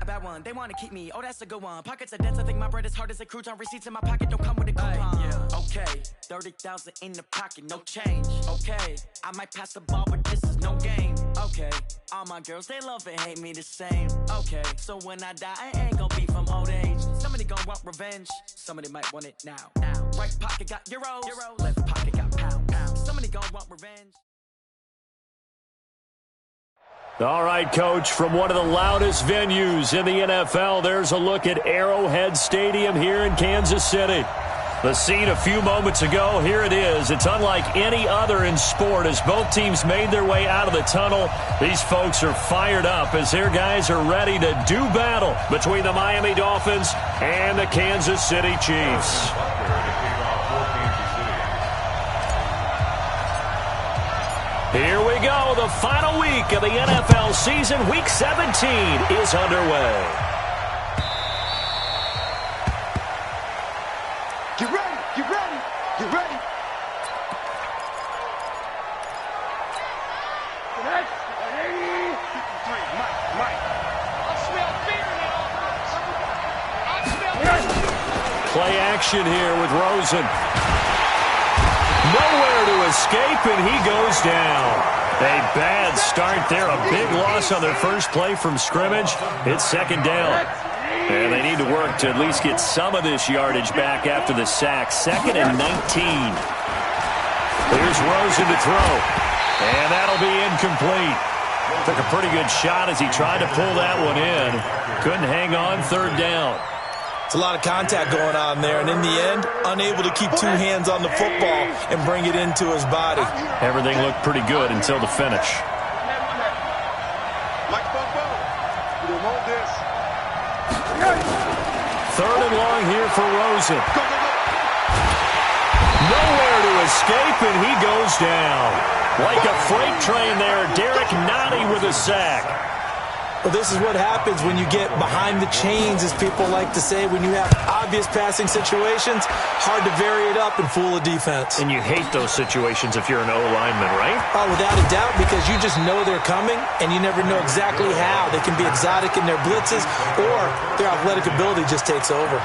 A bad one, they want to keep me. Oh, that's a good one. Pockets are dense, I think my bread is hard as a crouton. Receipts in my pocket don't come with a coupon. Yeah. Okay, 30,000 in the pocket, no change. Okay, I might pass the ball, but this is no game. Okay, all my girls, they love and hate me the same. Okay, so when I die, I ain't gonna be from old age. Somebody gonna want revenge, somebody might want it now. Right pocket got euros, left pocket got pound. Somebody gonna want revenge. All right, Coach, from one of the loudest venues in the NFL, there's a look at Arrowhead Stadium here in Kansas City. The scene a few moments ago, here it is. It's unlike any other in sport as both teams made their way out of the tunnel. These folks are fired up as their guys are ready to do battle between the Miami Dolphins and the Kansas City Chiefs. Here we go. The final week of the NFL season. Week 17 is underway. Get ready, get ready, get ready. Mike. I smell fear now. Play action here with Rosen. Nowhere to escape, and he goes down. A bad start there. A big loss on their first play from scrimmage. It's second down. And they need to work to at least get some of this yardage back after the sack. 2nd and 19. Here's Rosen to throw. And that'll be incomplete. Took a pretty good shot as he tried to pull that one in. Couldn't hang on, 3rd down. It's a lot of contact going on there, and in the end, unable to keep 2 hands on the football and bring it into his body. Everything looked pretty good until the finish. Third and long here for Rosen. Nowhere to escape, and he goes down. Like a freight train there, Derek Nottie with a sack. Well, this is what happens when you get behind the chains, as people like to say. When you have obvious passing situations, hard to vary it up and fool a defense. And you hate those situations if you're an O-lineman, right? Oh, without a doubt, because you just know they're coming, and you never know exactly how. They can be exotic in their blitzes, or their athletic ability just takes over.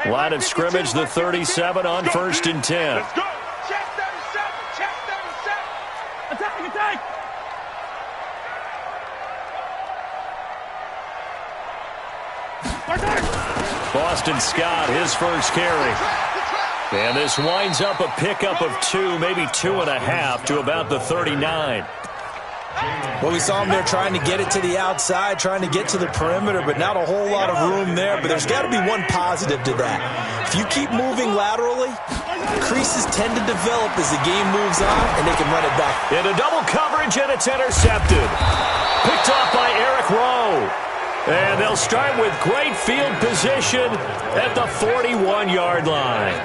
Line of scrimmage, the 37 on 1st and 10. Let's go. Check 37. Check 37. Attack, attack. Boston Scott, his first carry. And this winds up a pickup of 2, maybe 2.5 to about the 39. Well, we saw him there trying to get it to the outside, trying to get to the perimeter, but not a whole lot of room there. But there's got to be one positive to that. If you keep moving laterally, creases tend to develop as the game moves on, and they can run it back. Into double coverage, and it's intercepted. Picked off by Eric Rowe. And they'll start with great field position at the 41-yard line.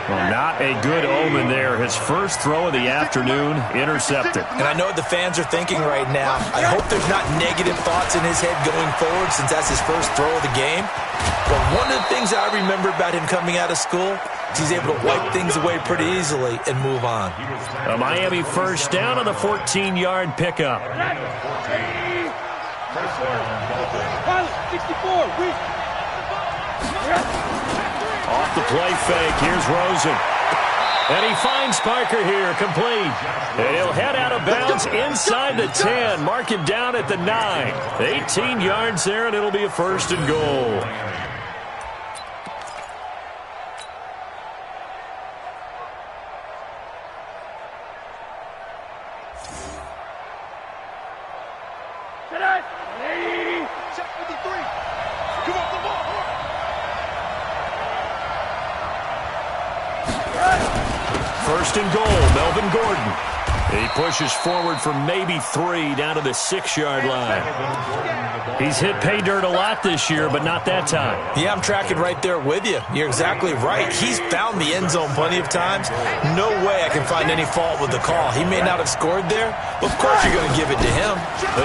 Well, not a good omen there. His first throw of the afternoon, intercepted. And I know what the fans are thinking right now. I hope there's not negative thoughts in his head going forward since that's his first throw of the game. But one of the things I remember about him coming out of school is he's able to wipe things away pretty easily and move on. A Miami first down on the 14-yard pickup. 64. Off the play fake, here's Rosen. And he finds Parker here, complete. And he'll head out of bounds inside the 10. Mark him down at the 9. 18 yards there, and it'll be a 1st and goal. First and goal, Melvin Gordon. He pushes forward for maybe 3 down to the 6-yard line. He's hit pay dirt a lot this year, but not that time. Yeah, I'm tracking right there with you. You're exactly right. He's found the end zone plenty of times. No way I can find any fault with the call. He may not have scored there, but of course you're going to give it to him.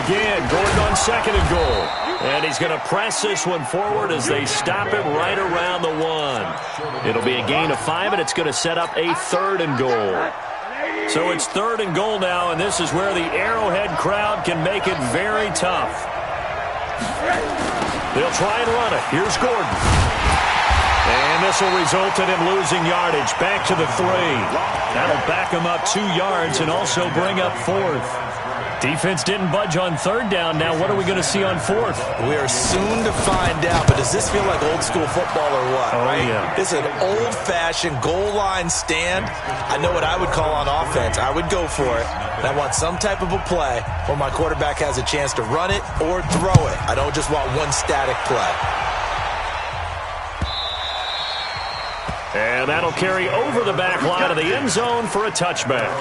Again, Gordon on 2nd and goal. And he's going to press this one forward as they stop him right around the 1. It'll be a gain of 5, and it's going to set up a 3rd and goal. So it's 3rd and goal now, and this is where the Arrowhead crowd can make it very tough. They'll try and run it. Here's Gordon. And this will result in him losing yardage. Back to the 3. That'll back him up 2 yards and also bring up 4th. Defense didn't budge on 3rd down. Now what are we going to see on 4th? We are soon to find out, but does this feel like old school football or what? Oh, right? Yeah. This is an old-fashioned goal line stand. I know what I would call on offense. I would go for it. And I want some type of a play where my quarterback has a chance to run it or throw it. I don't just want one static play. And that'll carry over the back line of the end zone for a touchback.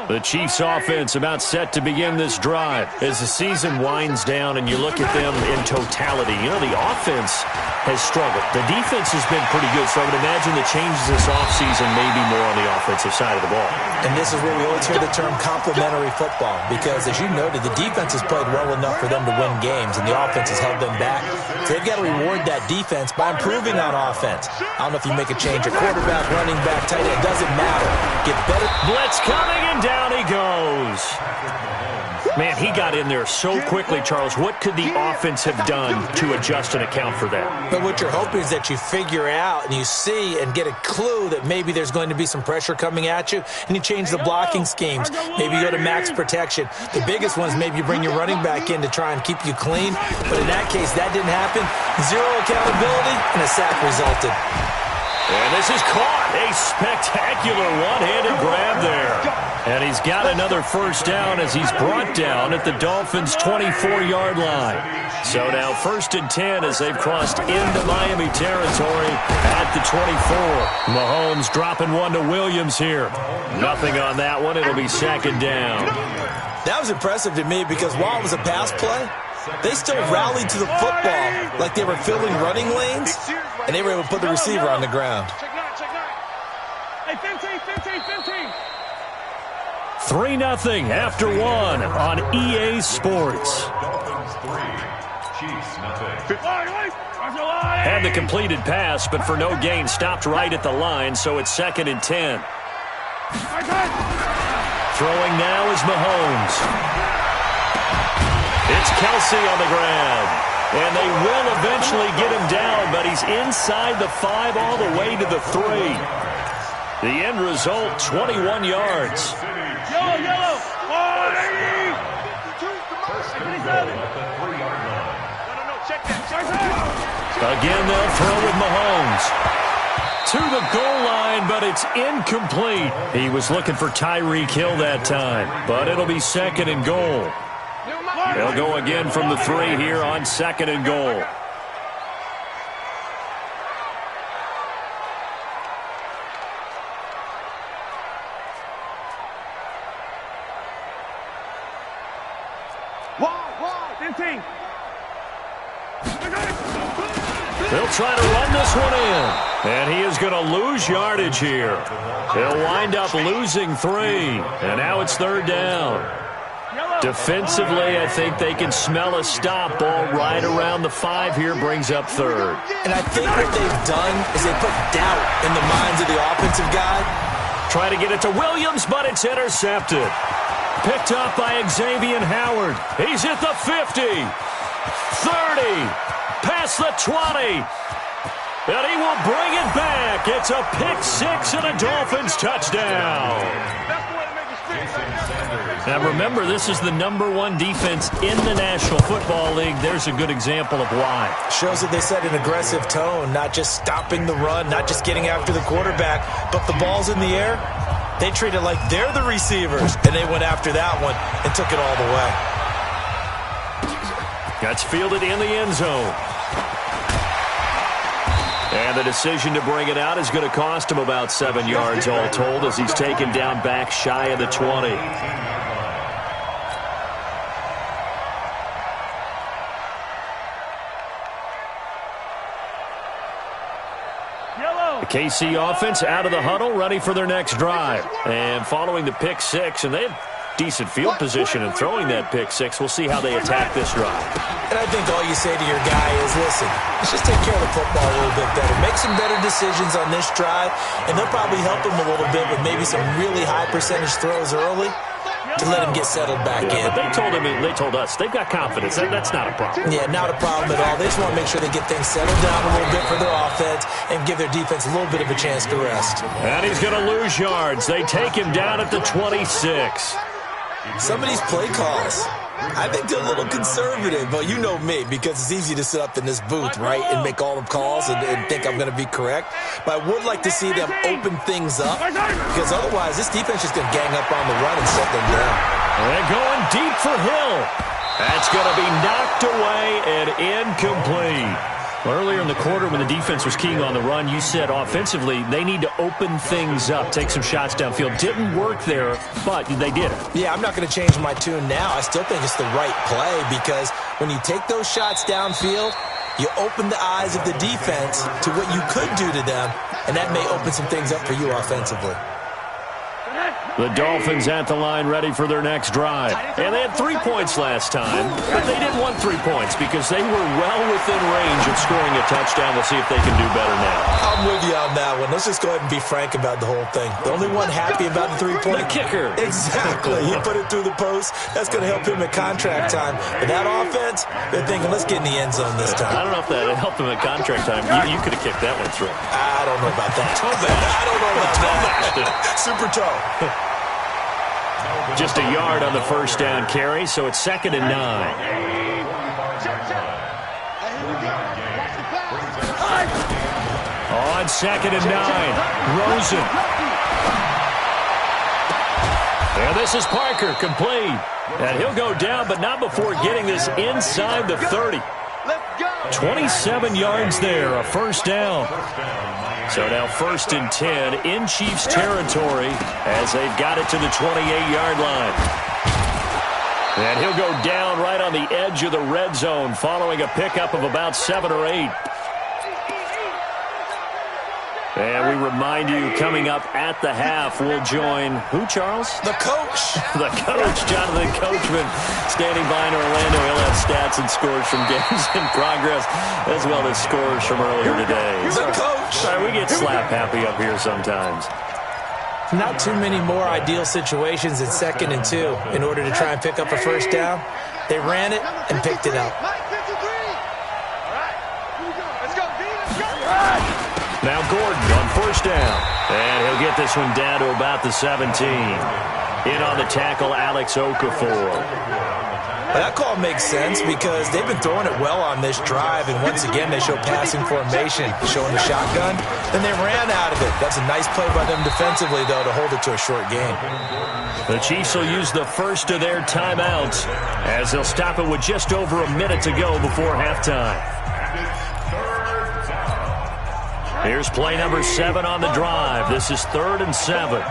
The Chiefs' offense about set to begin this drive. As the season winds down and you look at them in totality, you know, the offense has struggled. The defense has been pretty good, so I would imagine the changes this offseason may be more on the offensive side of the ball. And this is where we always hear the term complementary football, because as you noted, the defense has played well enough for them to win games, and the offense has held them back. So they've got to reward that defense by improving on offense. I don't know if you make a change at quarterback, running back, tight end, it doesn't matter. Get better. Blitz coming, and down he goes. Man, he got in there so quickly, Charles. What could the offense have done to adjust and account for that? But what you're hoping is that you figure out and you see and get a clue that maybe there's going to be some pressure coming at you, and you change the blocking schemes. Maybe you go to max protection. The biggest one is maybe you bring your running back in to try and keep you clean. But in that case, that didn't happen. Zero accountability, and a sack resulted. And this is caught. A spectacular one-handed grab there. And he's got another first down as he's brought down at the Dolphins' 24-yard line. So now 1st and 10 as they've crossed into Miami territory at the 24. Mahomes dropping one to Williams here. Nothing on that one. It'll be 2nd down. That was impressive to me because while it was a pass play, they still rallied to the football like they were filling running lanes, and they were able to put the receiver on the ground. Hey, 15. 3-0 after 1 on EA Sports. Had the completed pass, but for no gain, stopped right at the line, so it's 2nd and 10. Throwing now is Mahomes. It's Kelsey on the ground. And they will eventually get him down, but he's inside the 5 all the way to the 3. The end result, 21 yards. Yellow. Again, they'll throw with Mahomes. To the goal line, but it's incomplete. He was looking for Tyreek Hill that time, but it'll be 2nd and goal. They'll go again from the 3 here on 2nd and goal. They'll try to run this one in. And he is going to lose yardage here. They'll wind up losing 3. And now it's 3rd down. Defensively, I think they can smell a stop. Ball right around the 5 here brings up 3rd. And I think what they've done is they put doubt in the minds of the offensive guy. Try to get it to Williams, but it's intercepted. Picked up by Xavier Howard. He's at the 50. 30. Past the 20. And he will bring it back. It's a pick 6 and a Dolphins touchdown. Now remember, this is the #1 defense in the National Football League. There's a good example of why. Shows that they set an aggressive tone, not just stopping the run, not just getting after the quarterback, but the ball's in the air. They treat it like they're the receivers, and they went after that one and took it all the way. That's fielded in the end zone. And the decision to bring it out is going to cost him about 7 yards all told as he's taken down back shy of the 20. KC offense out of the huddle, ready for their next drive. And following the pick six, and they have decent field position in throwing that pick six. We'll see how they attack this drive. And I think all you say to your guy is, listen, let's just take care of the football a little bit better. Make some better decisions on this drive, and they'll probably help him a little bit with maybe some really high percentage throws early to let him get settled back in. But they told us they've got confidence. That's not a problem. Yeah, not a problem at all. They just want to make sure they get things settled down a little bit for their offense and give their defense a little bit of a chance to rest. And he's going to lose yards. They take him down at the 26. Some of these play calls, I think they're a little conservative, but you know me, because it's easy to sit up in this booth, right, and make all the calls and think I'm going to be correct. But I would like to see them open things up, because otherwise this defense is going to gang up on the run and set them down. And going deep for Hill. That's going to be knocked away and incomplete. Earlier in the quarter when the defense was keying on the run, you said offensively they need to open things up, take some shots downfield. Didn't work there, but they did it. Yeah, I'm not going to change my tune now. I still think it's the right play because when you take those shots downfield, you open the eyes of the defense to what you could do to them, and that may open some things up for you offensively. The Dolphins at the line ready for their next drive. And they had 3 points last time, but they didn't want 3 points because they were well within range of scoring a touchdown. We'll see if they can do better now. I'm with you on that one. Let's just go ahead and be frank about the whole thing. The only one happy about the 3-point? The kicker. Exactly. He put it through the post. That's going to help him at contract time. But that offense, they're thinking, let's get in the end zone this time. I don't know if that helped him at contract time. You could have kicked that one through. I don't know about that. I don't know about that. Super toe. Just a yard on the first down carry, so it's 2nd and 9. On 2nd and 9, Rosen. And this is Parker, complete. And he'll go down, but not before getting this inside the 30. 27 yards there, a first down. So now 1st and 10 in Chiefs territory as they've got it to the 28-yard line. And he'll go down right on the edge of the red zone following a pickup of about 7 or 8. And we remind you, coming up at the half, we'll join who, Charles? The coach. The coach, Jonathan Coachman, standing by in Orlando. He'll have stats and scores from games in progress, as well as scores from earlier today. The coach. Sorry, we get slap happy up here sometimes. Not too many more ideal situations in 2nd and 2 in order to try and pick up a first down. They ran it and picked it up. Now Gordon on 1st down. And he'll get this one down to about the 17. In on the tackle, Alex Okafor. Well, that call makes sense because they've been throwing it well on this drive, and once again they show passing formation, showing the shotgun. Then they ran out of it. That's a nice play by them defensively, though, to hold it to a short game. The Chiefs will use the first of their timeouts as they'll stop it with just over a minute to go before halftime. Here's play number 7 on the drive. This is 3rd and 7.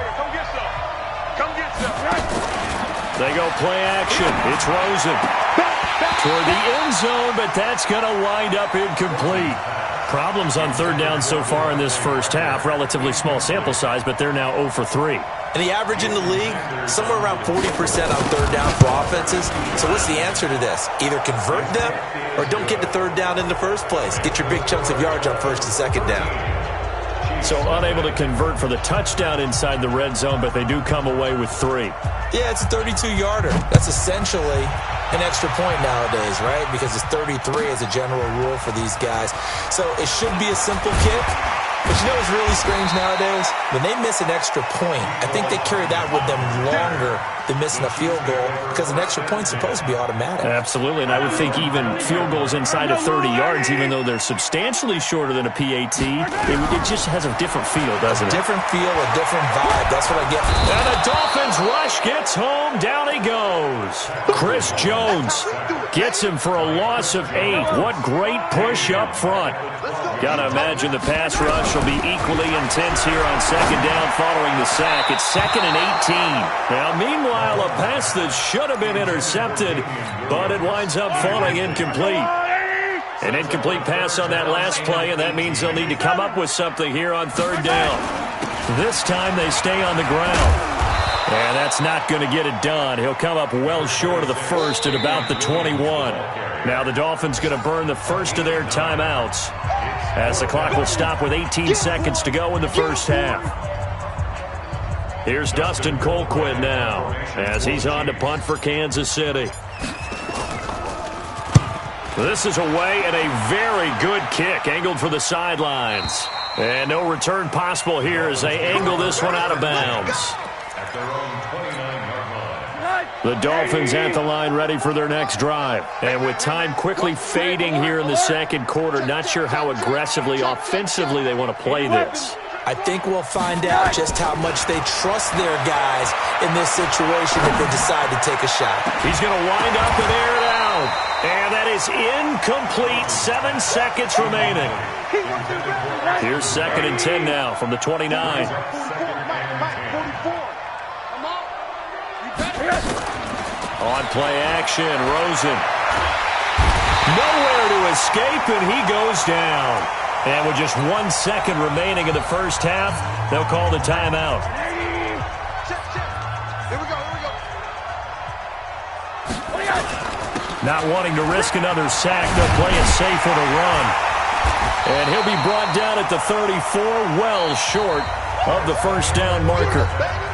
They go play action. It's Rosen toward the end zone, but that's going to wind up incomplete. Problems on 3rd down so far in this first half. Relatively small sample size, but they're now 0 for 3. And the average in the league, somewhere around 40% on 3rd down for offenses. So what's the answer to this? Either convert them or don't get to 3rd down in the first place. Get your big chunks of yards on 1st and 2nd down. So unable to convert for the touchdown inside the red zone, but they do come away with 3. Yeah, it's a 32-yarder. That's essentially an extra point nowadays, right? Because it's 33 as a general rule for these guys. So it should be a simple kick. But you know what's really strange nowadays? When they miss an extra point, I think they carry that with them longer than missing a field goal because an extra point's supposed to be automatic. Absolutely, and I would think even field goals inside of 30 yards, even though they're substantially shorter than a PAT, it just has a different feel, doesn't it? Different feel, a different vibe. That's what I get. And the Dolphins rush gets home. Down he goes. Chris Jones gets him for a loss of 8. What great push up front. Gotta imagine the pass rush will be equally intense here on 2nd down following the sack. It's 2nd and 18. Now, meanwhile, a pass that should have been intercepted, but it winds up falling incomplete. An incomplete pass on that last play, and that means they'll need to come up with something here on third down. This time they stay on the ground. And that's not going to get it done. He'll come up well short of the first at about the 21. Now the Dolphins going to burn the first of their timeouts as the clock will stop with 18 seconds to go in the first half. Here's Dustin Colquitt now as he's on to punt for Kansas City. This is away and a very good kick angled for the sidelines. And no return possible here as they angle this one out of bounds. The Dolphins at the line ready for their next drive. And with time quickly fading here in the second quarter, not sure how aggressively, offensively they want to play this. I think we'll find out just how much they trust their guys in this situation if they decide to take a shot. He's going to wind up and air it out. And that is incomplete. 7 seconds remaining. Here's 2nd and 10 now from the 29. On play action, Rosen. Nowhere to escape, and he goes down. And with just 1 second remaining in the first half, they'll call the timeout. Not wanting to risk another sack, they'll play it safe with a run. And he'll be brought down at the 34, well short of the first down marker.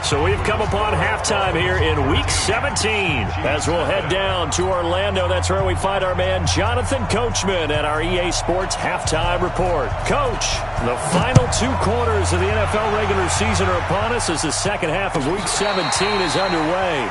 So we've come upon halftime here in Week 17 as we'll head down to Orlando. That's where we find our man Jonathan Coachman at our EA Sports Halftime Report. Coach, the final 2 quarters of the NFL regular season are upon us as the second half of Week 17 is underway.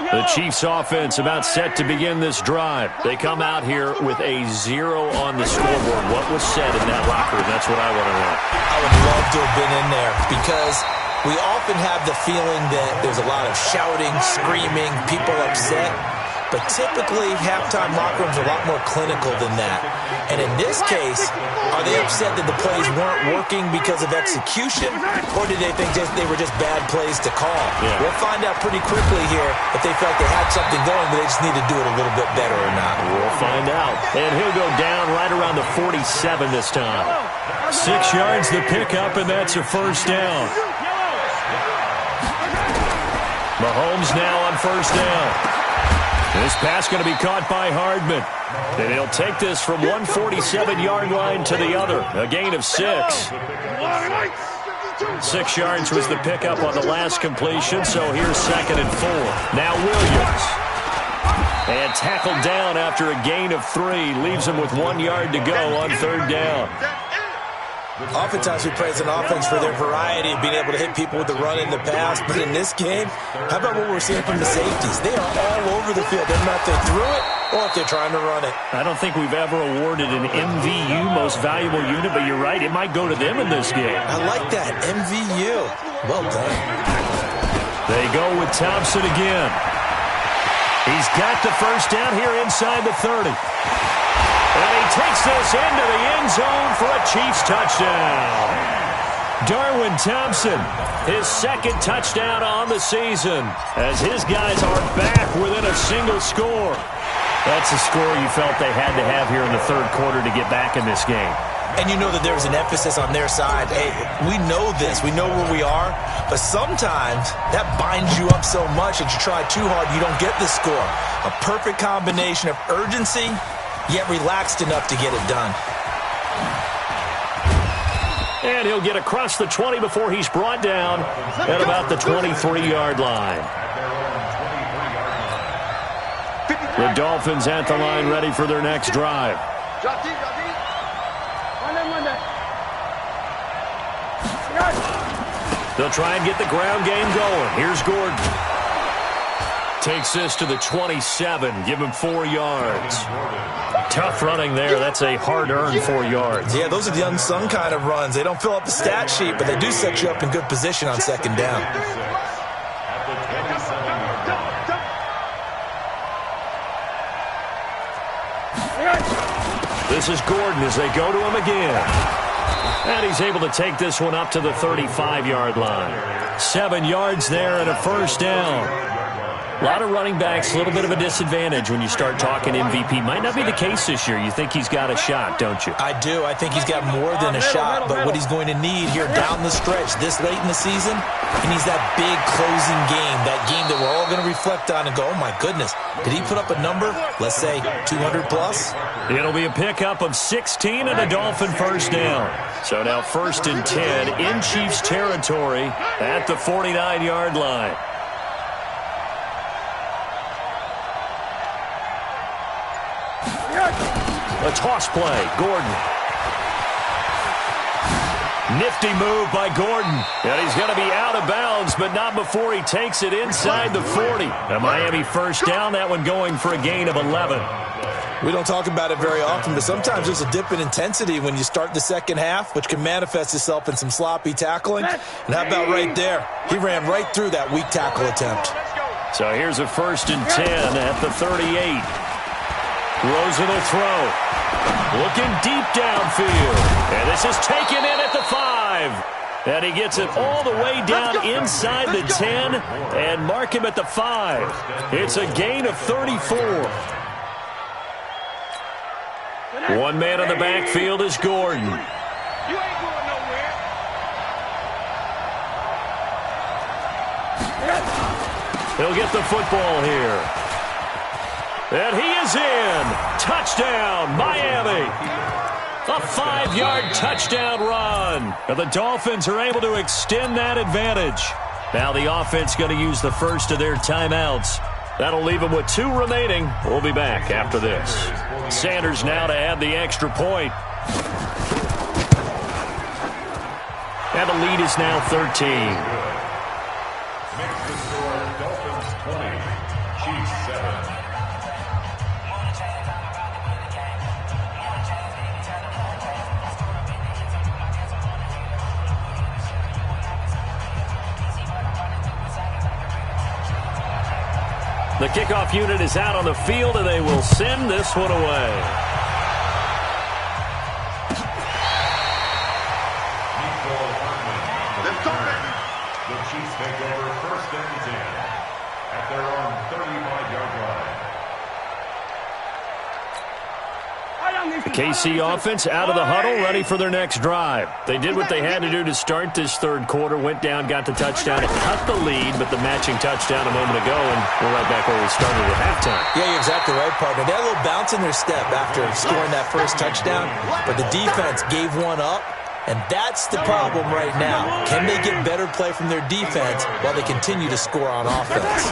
The Chiefs offense about set to begin this drive. They come out here with a 0 on the scoreboard. What was said in that locker room? That's what I want to know. I would love to have been in there because we often have the feeling that there's a lot of shouting, screaming, people upset. But typically, halftime locker rooms are a lot more clinical than that. And in this case, are they upset that the plays weren't working because of execution? Or did they think they were just bad plays to call? Yeah. We'll find out pretty quickly here if they felt they had something going, but they just need to do it a little bit better or not. We'll find out. And he'll go down right around the 47 this time. 6 yards the pickup, and that's a first down. Mahomes now on first down. This pass going to be caught by Hardman. And he'll take this from 147-yard line to the other. A gain of 6. 6 yards was the pickup on the last completion, so here's 2nd and 4. Now Williams. And tackled down after a gain of 3. Leaves him with 1 yard to go on third down. Oftentimes we praise an offense for their variety of being able to hit people with the run and the pass. But in this game, how about what we're seeing from the safeties? They are all over the field. They're not if they threw it or if they're trying to run it. I don't think we've ever awarded an MVU, most valuable unit, but you're right. It might go to them in this game. I like that. MVU. Well done. They go with Thompson again. He's got the first down here inside the 30. And he takes this into the end zone for a Chiefs touchdown. Darwin Thompson, his 2nd touchdown on the season, as his guys are back within a single score. That's a score you felt they had to have here in the third quarter to get back in this game. And you know that there's an emphasis on their side. Hey, we know this. We know where we are. But sometimes that binds you up so much that you try too hard, you don't get the score. A perfect combination of urgency, yet relaxed enough to get it done. And he'll get across the 20 before he's brought down at about the 23-yard line. The Dolphins at the line ready for their next drive. They'll try and get the ground game going. Here's Gordon. Takes this to the 27. Give him 4 yards. Tough running there. That's a hard-earned 4 yards. Yeah, those are the unsung kind of runs. They don't fill up the stat sheet, but they do set you up in good position on second down. This is Gordon as they go to him again. And he's able to take this one up to the 35-yard line. 7 yards there and a first down. A lot of running backs, a little bit of a disadvantage when you start talking MVP. Might not be the case this year. You think he's got a shot, don't you? I do. I think he's got more than a shot, but what he's going to need here down the stretch this late in the season, he needs that big closing game, that game that we're all going to reflect on and go, oh, my goodness, did he put up a number, let's say 200 plus? It'll be a pickup of 16 and a Dolphin first down. So now 1st and 10 in Chiefs territory at the 49-yard line. A toss play, Gordon. Nifty move by Gordon. And he's going to be out of bounds, but not before he takes it inside the 40. A Miami first down, that one going for a gain of 11. We don't talk about it very often, but sometimes there's a dip in intensity when you start the second half, which can manifest itself in some sloppy tackling. And how about right there? He ran right through that weak tackle attempt. So here's a 1st and 10 at the 38. Rosen will throw. Looking deep downfield. And this is taken in at the 5. And he gets it all the way down inside the 10 and mark him at the 5. It's a gain of 34. One man on the backfield is Gordon. You ain't going nowhere. He'll get the football here. And he is in. Touchdown, Miami. A 5-yard touchdown run. And the Dolphins are able to extend that advantage. Now the offense going to use the first of their timeouts. That'll leave them with 2 remaining. We'll be back after this. Sanders now to add the extra point. And the lead is now 13. The kickoff unit is out on the field, and they will send this one away. The Chiefs take over 1st and 10 at their own 35-yard line. The KC offense out of the huddle, ready for their next drive. They did what they had to do to start this third quarter, went down, got the touchdown, and cut the lead, but the matching touchdown a moment ago, and we're right back where we started at halftime. Yeah, you're exactly right, partner. They had a little bounce in their step after scoring that first touchdown, but the defense gave one up, and that's the problem right now. Can they get better play from their defense while they continue to score on offense?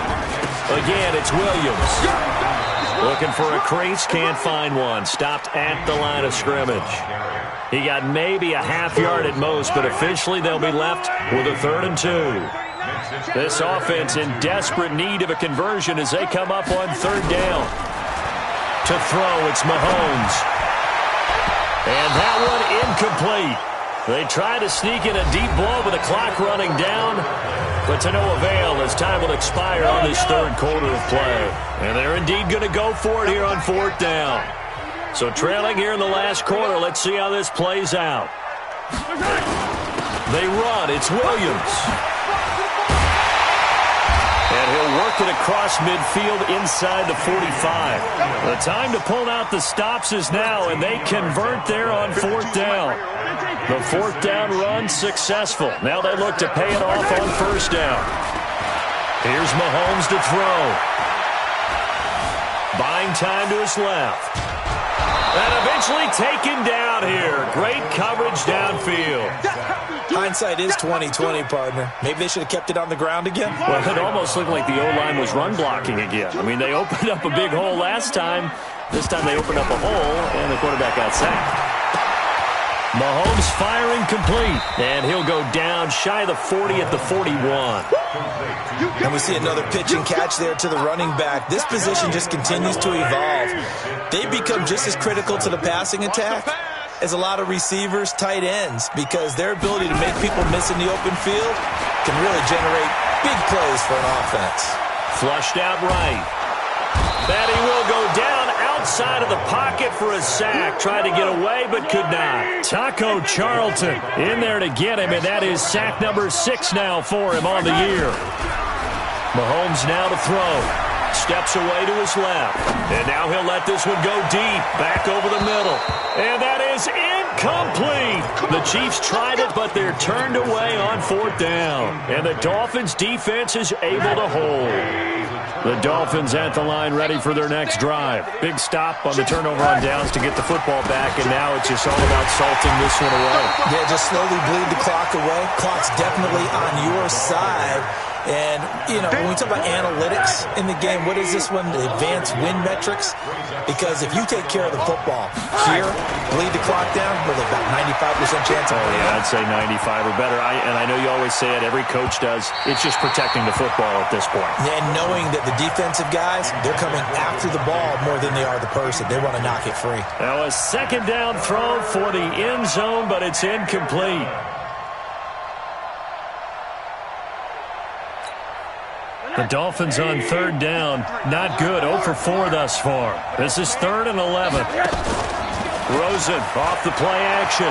Again, it's Williams. Looking for a crease, can't find one. Stopped at the line of scrimmage. He got maybe a half yard at most, but officially they'll be left with a 3rd and 2. This offense in desperate need of a conversion as they come up on 3rd down. To throw, it's Mahomes. And that one incomplete. They try to sneak in a deep ball with the clock running down, but to no avail as time will expire on this third quarter of play. And they're indeed going to go for it here on 4th down. So trailing here in the last quarter, let's see how this plays out. They run, it's Williams. And he'll work it across midfield inside the 45. The time to pull out the stops is now, and they convert there on 4th down. The 4th down run successful. Now they look to pay it off on 1st down. Here's Mahomes to throw. Buying time to his left. And eventually taken down here. Great coverage downfield. Hindsight is 20/20, partner. Maybe they should have kept it on the ground again. Well, it almost looked like the O-line was run blocking again. I mean, they opened up a big hole last time. This time they opened up a hole, and the quarterback got sacked. Mahomes firing complete, and he'll go down shy of the 40 at the 41. And we see another pitch and catch there to the running back. This position just continues to evolve. They become just as critical to the passing attack as a lot of receivers, tight ends, because their ability to make people miss in the open field can really generate big plays for an offense. Flushed out right. That he will go down outside inside of the pocket for a sack. Tried to get away, but could not. Taco Charlton in there to get him, and that is sack number 6 now for him on the year. Mahomes now to throw. Steps away to his left. And now he'll let this one go deep. Back over the middle. And that is incomplete. The Chiefs tried it, but they're turned away on 4th down. And the Dolphins defense is able to hold. The Dolphins at the line ready for their next drive. Big stop on the turnover on downs to get the football back, and now it's just all about salting this one away. Yeah, just slowly bleed the clock away. Clock's definitely on your side. And, you know, when we talk about analytics in the game, what is this one? The advanced win metrics? Because if you take care of the football here, bleed the clock down, with about 95% chance of winning. Yeah, I'd say 95 or better. And I know you always say it, every coach does. It's just protecting the football at this point. And knowing that the defensive guys, they're coming after the ball more than they are the person. They want to knock it free. Now a 2nd down throw for the end zone, but it's incomplete. The Dolphins on 3rd down. Not good. 0 for 4 thus far. This is 3rd and 11. Rosen off the play action.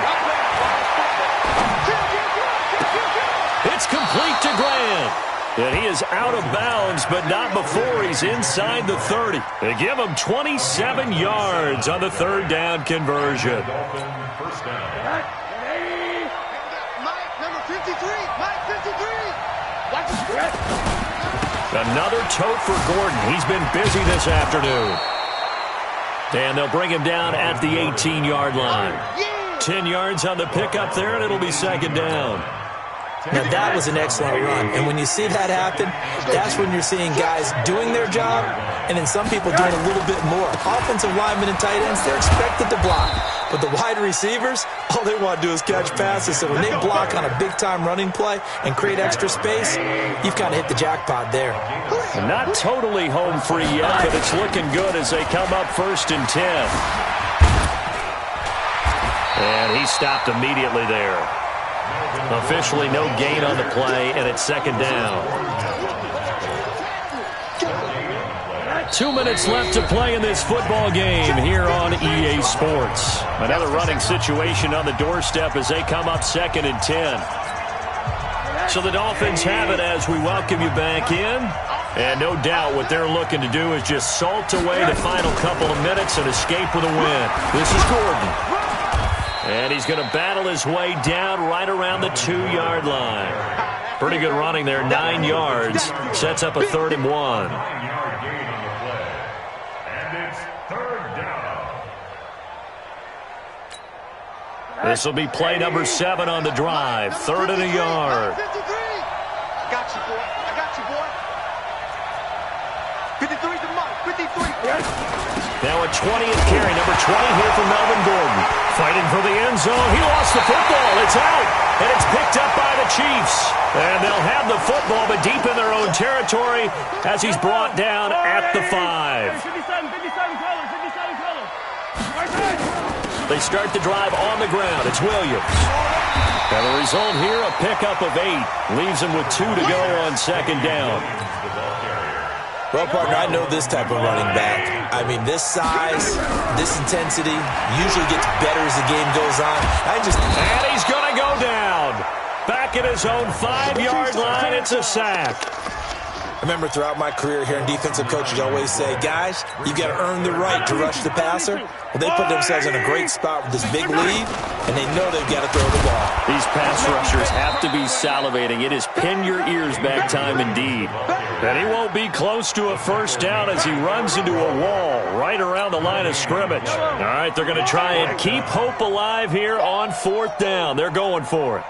It's complete to Grant. And he is out of bounds, but not before he's inside the 30. They give him 27 yards on the 3rd down conversion. First down. Mike, number 53. Mike, 53. Watch it. Another tote for Gordon. He's been busy this afternoon. And they'll bring him down at the 18-yard line. 10 yards on the pickup there, and it'll be 2nd down. Now, that was an excellent run. And when you see that happen, that's when you're seeing guys doing their job and then some people doing a little bit more. Offensive linemen and tight ends, they're expected to block. But the wide receivers, all they want to do is catch passes. So when they block on a big-time running play and create extra space, you've kind of hit the jackpot there. Not totally home free yet, but it's looking good as they come up 1st and 10. And he stopped immediately there. Officially no gain on the play, and it's 2nd down. 2 minutes left to play in this football game here on EA Sports. Another running situation on the doorstep as they come up 2nd and 10. So the Dolphins have it as we welcome you back in. And no doubt what they're looking to do is just salt away the final couple of minutes and escape with a win. This is Gordon. And he's going to battle his way down right around the 2-yard line. Pretty good running there, 9 yards. Sets up a 3rd and 1. 9-yard gain on the play. And it's 3rd down. This will be play number 7 on the drive. 3rd and a yard. 53. I got you, boy. I got you, boy. 53 to Mike. 53. Now a 20th carry, number 20 here for Melvin Gordon. Fighting for the end zone. He lost the football. It's out. And it's picked up by the Chiefs. And they'll have the football, but deep in their own territory as he's brought down at the 5. 57 colors. They start the drive on the ground. It's Williams. And the result here, a pickup of 8. Leaves him with 2 to go on 2nd down. Well, partner, I know this type of running back. I mean, this size, this intensity usually gets better as the game goes on. And he's going to go down. Back at his own 5-yard line, it's a sack. I remember throughout my career here in defensive coaches always say, guys, you got to earn the right to rush the passer. Well, they put themselves in a great spot with this big lead, and they know they've got to throw the ball. These pass rushers have to be salivating. It is pin your ears back time indeed. And he won't be close to a 1st down as he runs into a wall right around the line of scrimmage. All right, they're going to try and keep hope alive here on 4th down. They're going for it.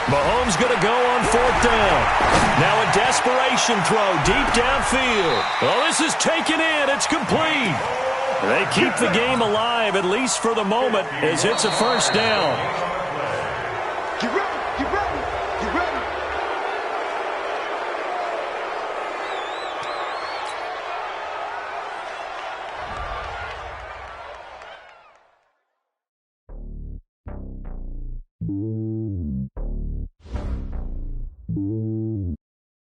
Mahomes going to go on 4th down. Now a desperation throw deep downfield. Oh, this is taken in. It's complete. They keep the game alive, at least for the moment, as it's a 1st down.